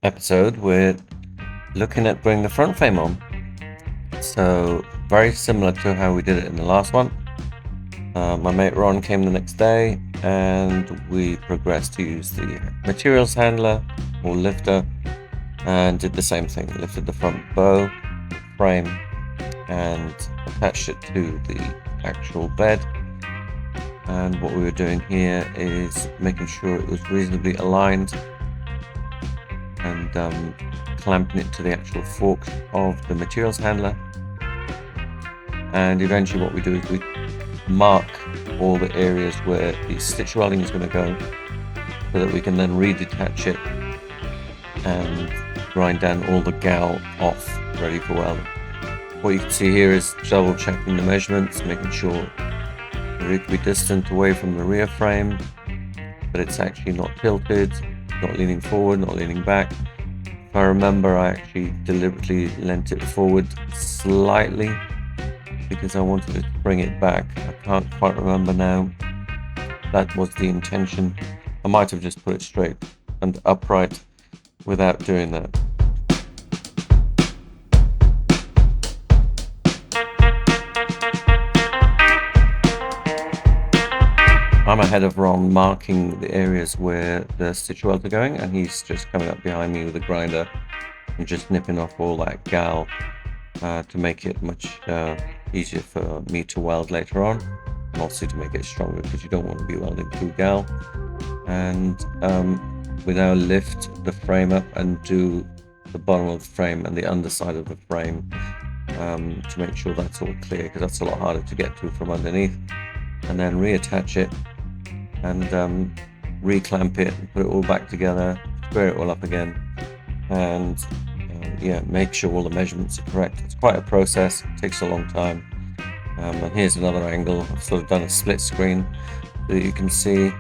episode, we're looking at putting the front frame on. So very similar to how we did it in the last one. My mate Ron came the next day and we progressed to use the materials handler or lifter and did the same thing. Lifted the front bow frame and attached it to the actual bed. And what we were doing here is making sure it was reasonably aligned and clamping it to the actual forks of the materials handler. And eventually what we do is we mark all the areas where the stitch welding is going to go so that we can then redetach it and grind down all the gal off ready for welding. What you can see here is double checking the measurements, making sure they're equidistant away from the rear frame, but it's actually not tilted, not leaning forward, not leaning back. If I remember, I actually deliberately leant it forward slightly because I wanted to bring it back. I can't quite remember now. That was the intention. I might have just put it straight and upright without doing that. I'm ahead of Ron marking the areas where the stitch welds are going, and he's just coming up behind me with a grinder and just nipping off all that gal to make it much easier for me to weld later on, and also to make it stronger because you don't want to be welding through gal. And we now lift the frame up and do the bottom of the frame and the underside of the frame to make sure that's all clear, because that's a lot harder to get to from underneath. And then reattach it and reclamp it and put it all back together, square it all up again, and make sure all the measurements are correct. It's quite a process, it takes a long time. And here's another angle. I've sort of done a split screen so that you can see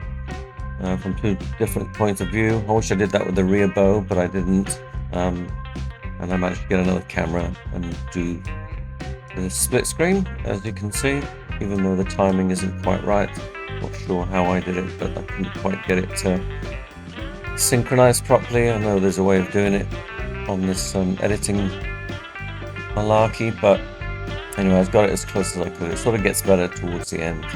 from two different points of view. I wish I did that with the rear bow, but I didn't. And I managed to get another camera and do the split screen, as you can see, even though the timing isn't quite right. Not sure how I did it, but I couldn't quite get it to synchronize properly. I know there's a way of doing it on this editing malarkey, but anyway, I've got it as close as I could. It sort of gets better towards the end.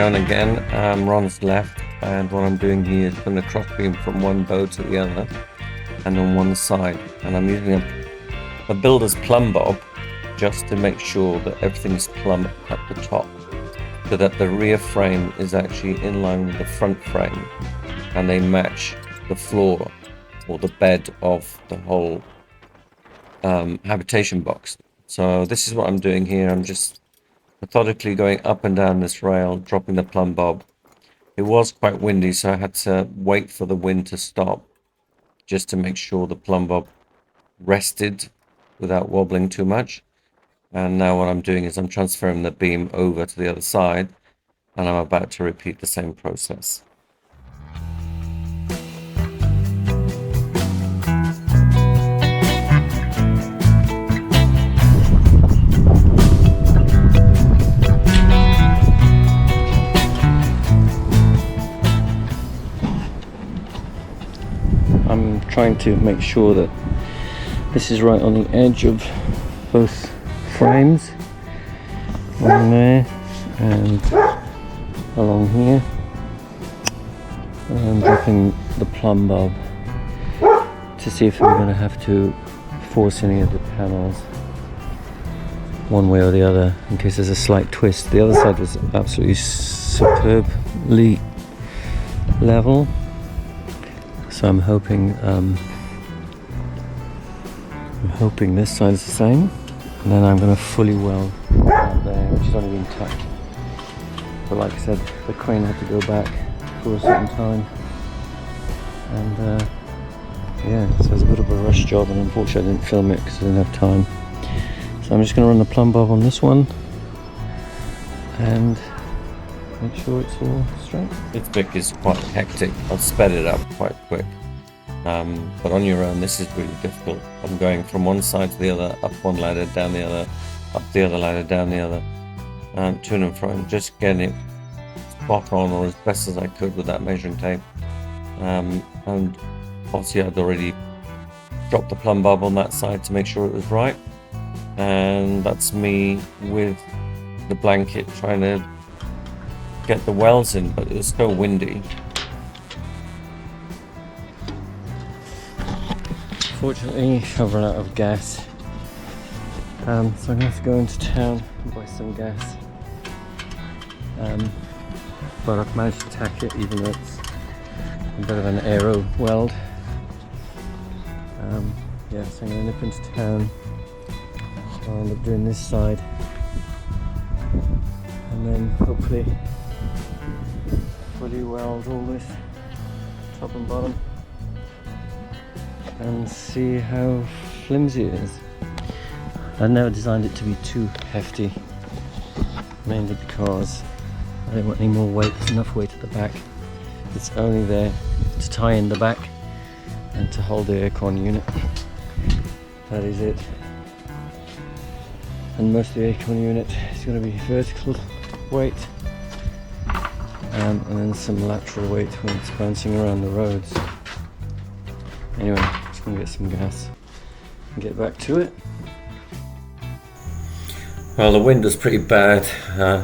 Again, Ron's left, and what I'm doing here is putting a cross beam from one bow to the other and on one side, and I'm using a builder's plumb bob just to make sure that everything's plumb at the top, so that the rear frame is actually in line with the front frame and they match the floor or the bed of the whole habitation box. So this is what I'm doing here. I'm just methodically going up and down this rail, dropping the plumb bob. It was quite windy, so I had to wait for the wind to stop just to make sure the plumb bob rested without wobbling too much. And now what I'm doing is I'm transferring the beam over to the other side, and I'm about to repeat the same process. trying to make sure that this is right on the edge of both frames, along there and along here, and dropping the plumb bob to see if we're going to have to force any of the panels one way or the other in case there's a slight twist. The other side was absolutely superbly level, so I'm hoping this side is the same, and then I'm going to fully weld that there, which has only been tacked. But like I said, the crane had to go back for a certain time, and yeah, so it's a bit of a rush job, and unfortunately I didn't film it because I didn't have time. So I'm just going to run the plumb bob on this one and make sure it's all straight. This bit is quite hectic. I've sped it up quite quick. But on your own, this is really difficult. I'm going from one side to the other, up one ladder, down the other, up the other ladder, down the other, to and fro, and just getting it spot on, or as best as I could with that measuring tape. And obviously I'd already dropped the plumb bob on that side to make sure it was right. And that's me with the blanket trying to get the welds in, but it was so windy. Fortunately, I've run out of gas, so I'm going to have to go into town and buy some gas. But I've managed to tack it, even though it's a bit of an aero weld. Yeah, so I'm going to nip into town. I'll end up doing this side, and then hopefully fully weld all this top and bottom and see how flimsy it is. I never designed it to be too hefty, mainly because I don't want any more weight. There's enough weight at the back. It's only there to tie in the back and to hold the aircon unit. That is it. And most of the aircon unit is going to be vertical weight, and then some lateral weight when it's bouncing around the roads. Anyway, just going to get some gas and get back to it. Well, the wind was pretty bad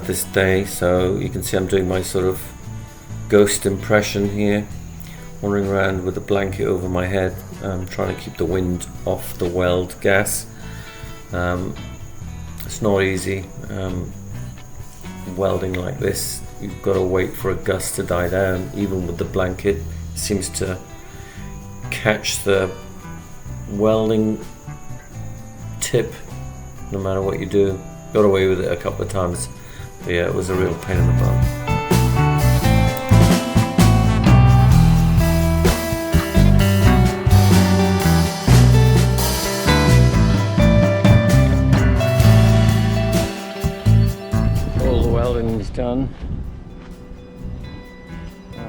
this day, so you can see I'm doing my sort of ghost impression here, wandering around with a blanket over my head, trying to keep the wind off the weld gas. It's not easy welding like this. You've got to wait for a gust to die down. Even with the blanket, it seems to catch the welding tip no matter what you do. Got away with it a couple of times, but yeah, it was a real pain in the butt. Done,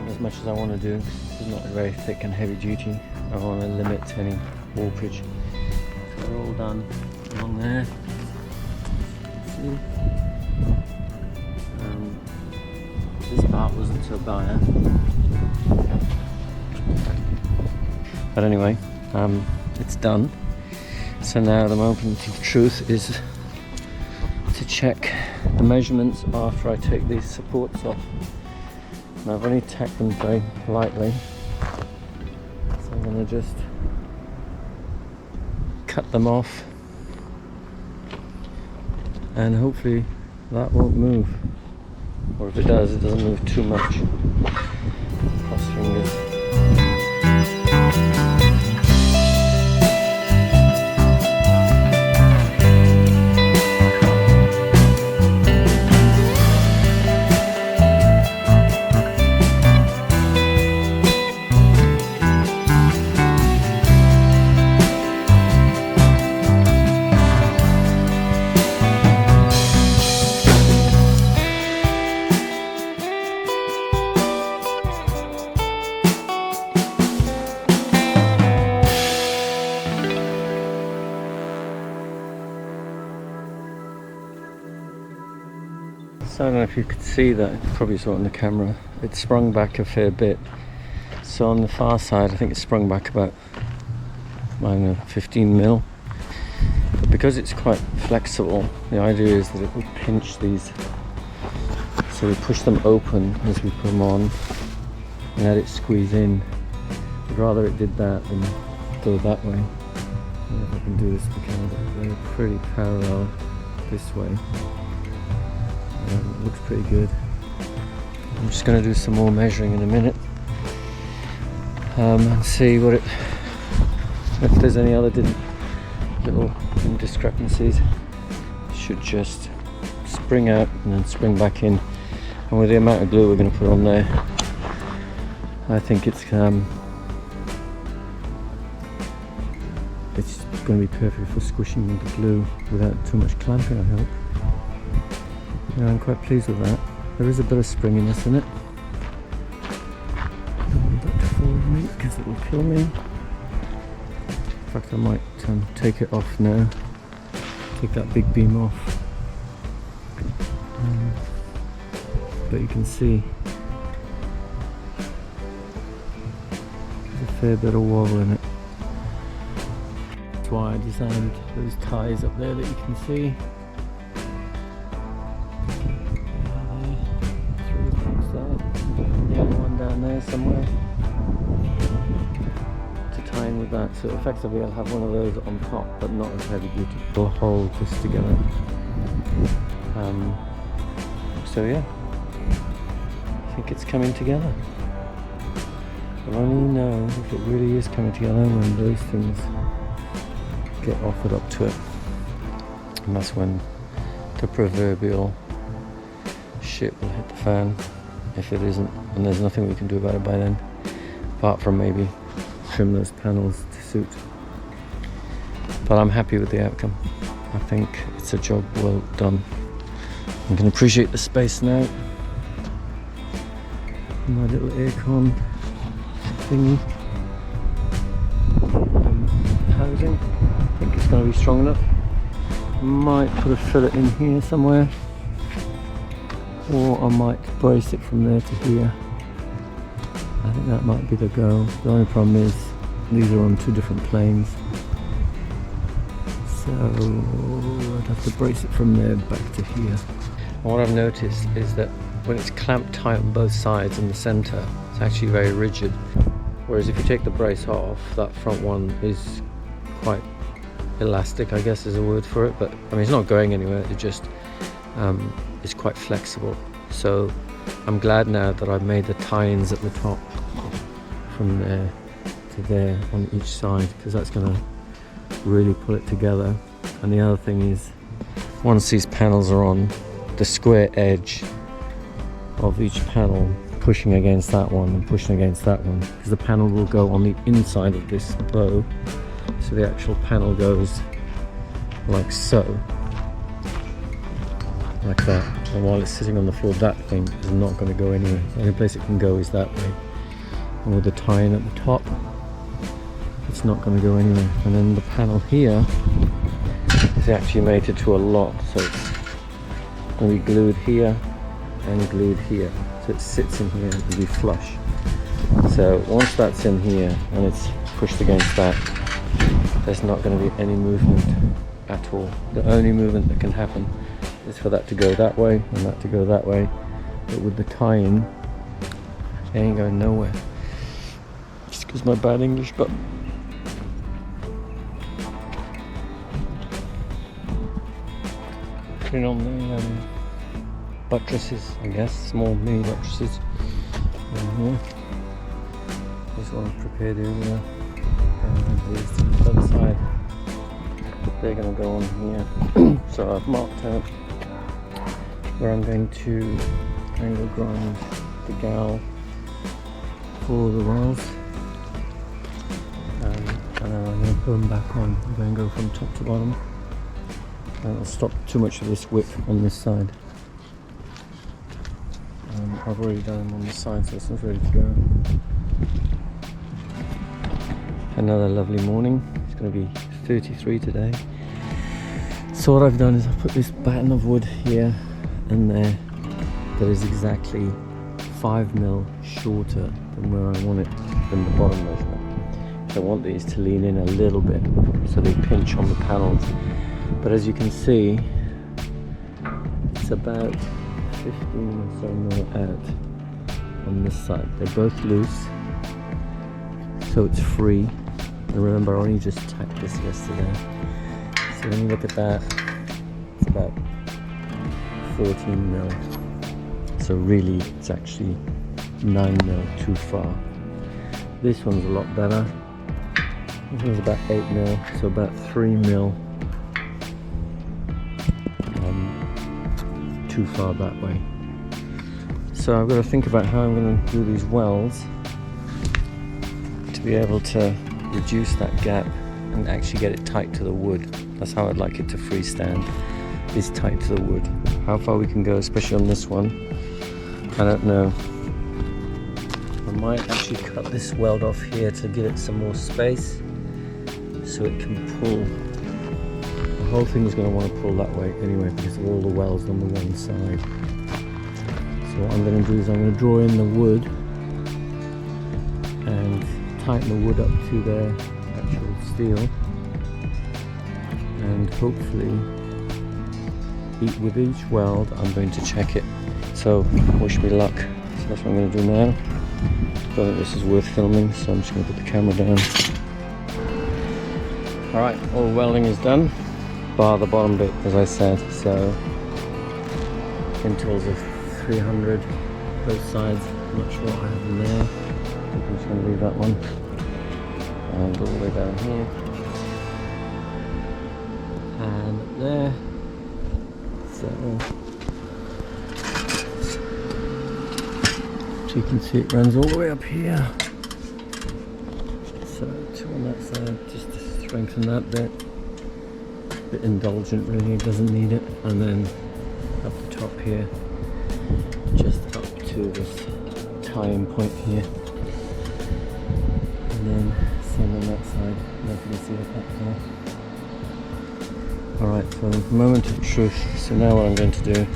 as much as I want to do. It's not very thick and heavy duty. I want to limit any warpage. So they're all done along there. See? This part wasn't so bad. But anyway, it's done. So now the moment of truth is to check the measurements after I take these supports off. And I've only tacked them very lightly, so I'm going to just cut them off, and hopefully that won't move, or if it does, it doesn't move too much. Cross fingers. So I don't know if you could see that, you probably saw it on the camera, it sprung back a fair bit. So on the far side I think it sprung back about I don't know, 15 mil. But because it's quite flexible, the idea is that it will pinch these. So we push them open as we put them on and let it squeeze in. I'd rather it did that than go that way. I don't know if I can do this with the camera. They're pretty parallel this way. It looks pretty good. I'm just going to do some more measuring in a minute and see what it, if there's any other little discrepancies. It should just spring out and then spring back in. And with the amount of glue we're going to put on there, I think it's going to be perfect for squishing the glue without too much clamping, I hope. Yeah, I'm quite pleased with that. There is a bit of springiness in it. I don't want that to fall on me because it will kill me. In fact, I might take it off now. Take that big beam off. But you can see there's a fair bit of wobble in it. That's why I designed those ties up there that you can see. The other one down there somewhere to tie in with that. So effectively I'll have one of those on top, but not as heavy duty. We'll hold this together. So yeah, I think it's coming together. I'll only know if it really is coming together when those things get offered up to it. And that's when the proverbial shit will hit the fan. If it isn't, and there's nothing we can do about it by then, apart from maybe trim those panels to suit. But I'm happy with the outcome. I think it's a job well done. I can appreciate the space now. My little aircon thingy. Housing. I think it's going to be strong enough. Might put a fillet in here somewhere. Or I might brace it from there to here. I think that might be the go. The only problem is these are on two different planes. So I'd have to brace it from there back to here. And what I've noticed is that when it's clamped tight on both sides in the center, it's actually very rigid. Whereas if you take the brace off, that front one is quite elastic, I guess is a word for it. But I mean, it's not going anywhere. It just is quite flexible. So I'm glad now that I've made the tie-ins at the top from there to there on each side, because that's going to really pull it together. And the other thing is, once these panels are on, the square edge of each panel pushing against that one and pushing against that one, because the panel will go on the inside of this bow, so the actual panel goes like so, like that. And while it's sitting on the floor, that thing is not going to go anywhere. The only place it can go is that way. And with the tie-in at the top, it's not going to go anywhere. And then the panel here is actually mated to a lock, so it's going to be glued here and glued here. So it sits in here and be flush. So once that's in here and it's pushed against that, there's not going to be any movement at all. The only movement that can happen is for that to go that way and that to go that way. But with the tie-in, it ain't going nowhere. Excuse my bad English, but putting on the buttresses, I guess, small mini buttresses in here. This one I've prepared earlier. And these to the other side, they're going to go on here. So I've marked out where I'm going to angle grind the gal for the rails. And then I'm going to put them back on. I'm going to go from top to bottom. And I'll stop too much of this width on this side. I've already done them on this side, so it's not ready to go. Another lovely morning. It's going to be 33 today. So what I've done is I've put this batten of wood here and there that is exactly 5 mil shorter than where I want it than the bottom measurement. I want these to lean in a little bit so they pinch on the panels. But as you can see, it's about 15 or so mil out on this side. They're both loose, so it's free. And remember, I only just tacked this yesterday. So when you look at that, it's about 14 mil. So really, it's actually 9 mil too far. This one's a lot better. This one's about 8 mil, so about 3 mil too far that way. So I've got to think about how I'm going to do these welds to be able to reduce that gap and actually get it tight to the wood. That's how I'd like it to freestand, is tight to the wood. How far we can go, especially on this one, I don't know. I might actually cut this weld off here to give it some more space so it can pull. The whole thing is going to want to pull that way anyway because of all the welds on the one side. So what I'm going to do is I'm going to draw in the wood and tighten the wood up to the actual steel, and hopefully with each weld I'm going to check it. So wish me luck. So that's what I'm going to do now. Don't think this is worth filming, so I'm just going to put the camera down. Alright, all welding is done, bar the bottom bit as I said. So intervals of 300 both sides. I'm not sure what I have in there. I think I'm just going to leave that one. And all the way down here. And there. So you can see it runs all the way up here. So two on that side, just to strengthen that bit. A bit indulgent really, it doesn't need it. And then up the top here, just up to this tie-in point here. And then same on that side, nothing to see it back there. Alright, so moment of truth. So now what I'm going to do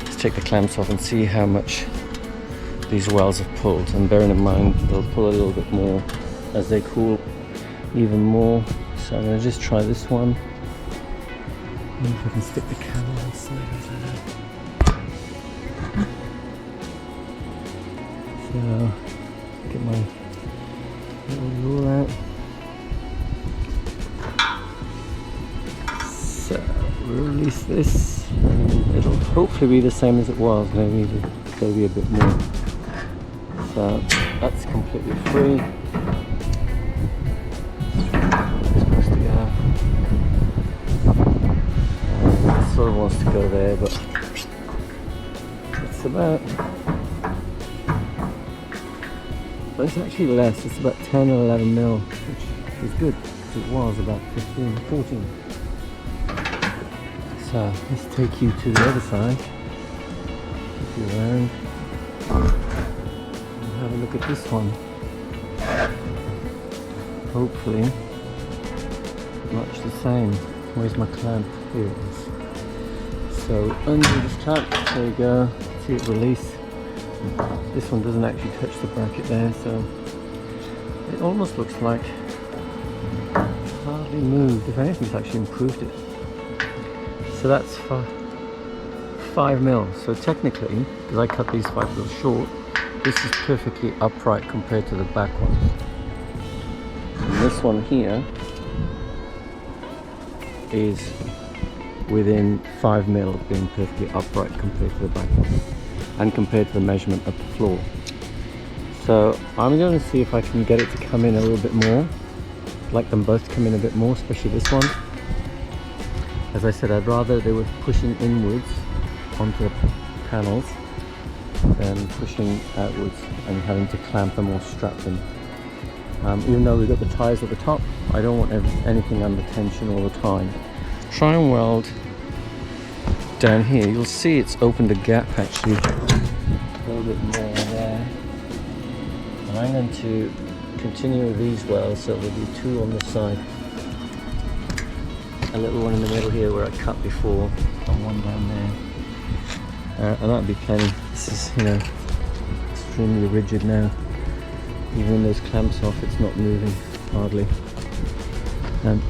is take the clamps off and see how much these welds have pulled, and bearing in mind they'll pull a little bit more as they cool even more. So I'm going to just try this one. Maybe if I can stick the camera inside of that. So get my little rule out. So release this, and it'll hopefully be the same as it was, maybe a bit more. So that's completely free. It's supposed to go. It sort of wants to go there, but it's about. But it's actually less. It's about 10 or 11 mil, which is good because it was about 15, 14. So let's take you to the other side. Take you around. Have a look at this one. Hopefully much the same. Where's my clamp? Here it is. So undo this clamp, there you go. See it release. This one doesn't actually touch the bracket there, so it almost looks like it's hardly moved. If anything, it's actually improved it. So that's 5 mil. So technically, because I cut these 5 mil short, this is perfectly upright compared to the back ones. And this one here is within 5 mil of being perfectly upright compared to the back one, and compared to the measurement of the floor. So I'm going to see if I can get it to come in a little bit more. I'd like them both to come in a bit more, especially this one. As I said, I'd rather they were pushing inwards onto the panels than pushing outwards and having to clamp them or strap them. Even though we've got the ties at the top, I don't want anything under tension all the time. Try and weld down here. You'll see it's opened a gap actually a little bit more there. And I'm going to continue with these welds, so there'll be 2 on this side. A little one in the middle here where I cut before, and 1 down there. And that'll be plenty. This is, extremely rigid now. Even when those clamps off, it's not moving hardly.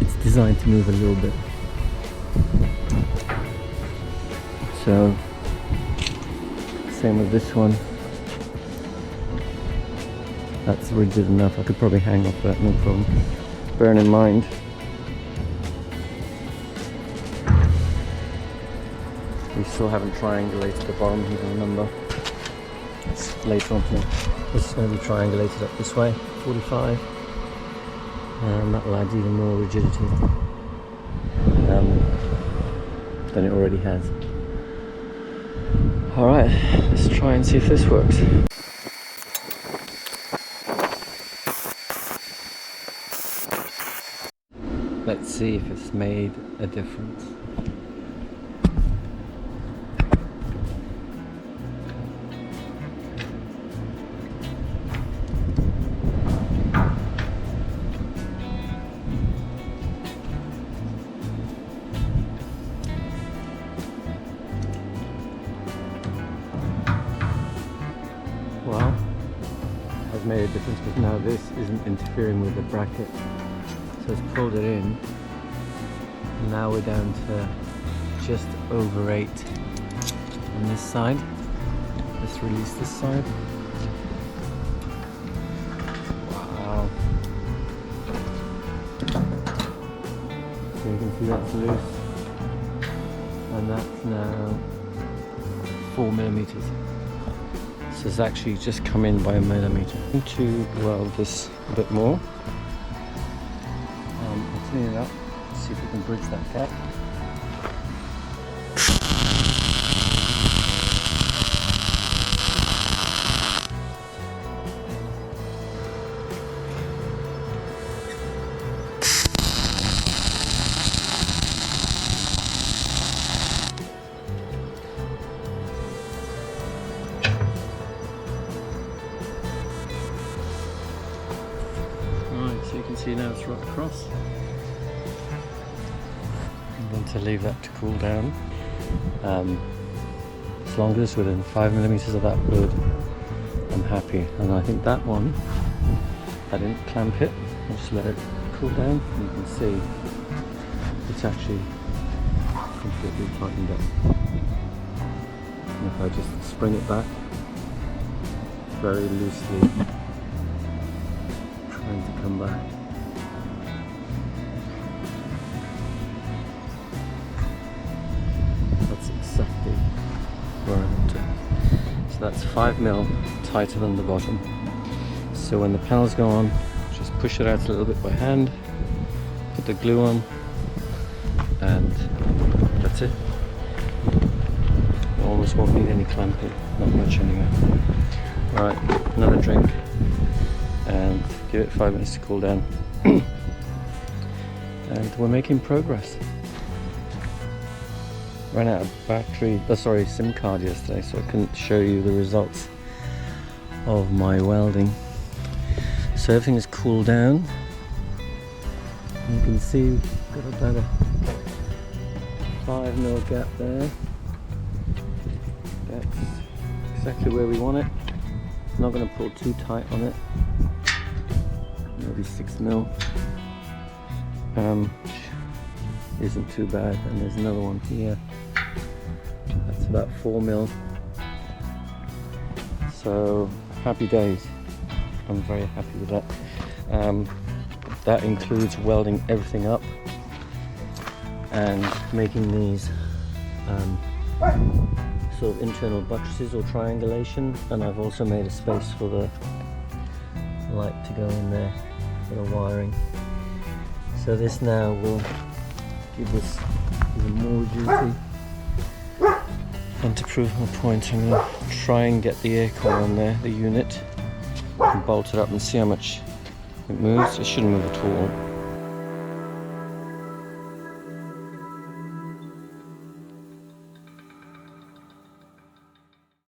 It's designed to move a little bit. So same with this one. That's rigid enough. I could probably hang off that, no problem. Bearing in mind we still haven't triangulated the bottom, you can remember. It's later on here. This is going to be triangulated up this way, 45. And that will add even more rigidity than it already has. Alright, let's try and see if this works. Let's see if it's made a difference. Well, has made a difference because now this isn't interfering with the bracket. So it's pulled it in. And now we're down to just over 8 on this side. Let's release this side. Wow. So you can see that's loose. And that's now 4 millimeters. So it's actually just come in by a millimeter. I'm going to weld this a bit more. I'll clean it up, see if we can bridge that gap. So you can see now it's right across. I'm going to leave that to cool down. As long as it's within 5 millimeters of that wood, I'm happy. And I think that one, I didn't clamp it, I just let it cool down. And you can see it's actually completely tightened up. And if I just spring it back very loosely, to come back. That's exactly where I want it. So that's 5 mil tighter than the bottom. So when the panels go on, just push it out a little bit by hand, put the glue on, and that's it. You almost won't need any clamping, not much anyway. Alright, another drink. And give it 5 minutes to cool down. And we're making progress. Ran out of battery, SIM card yesterday, so I couldn't show you the results of my welding. So everything is cooled down. You can see we've got about a 5 mil gap there. That's exactly where we want it. I'm not going to pull too tight on it. Maybe 6 mil, which isn't too bad. And there's another one here, that's about 4 mil. So happy days, I'm very happy with that. That includes welding everything up and making these sort of internal buttresses or triangulation, and I've also made a space for the light to go in there. Bit of wiring. So this now will give us even more rigidity. And to prove my point, I'm going to try and get the air core on there, the unit, and bolt it up and see how much it moves. It shouldn't move at all.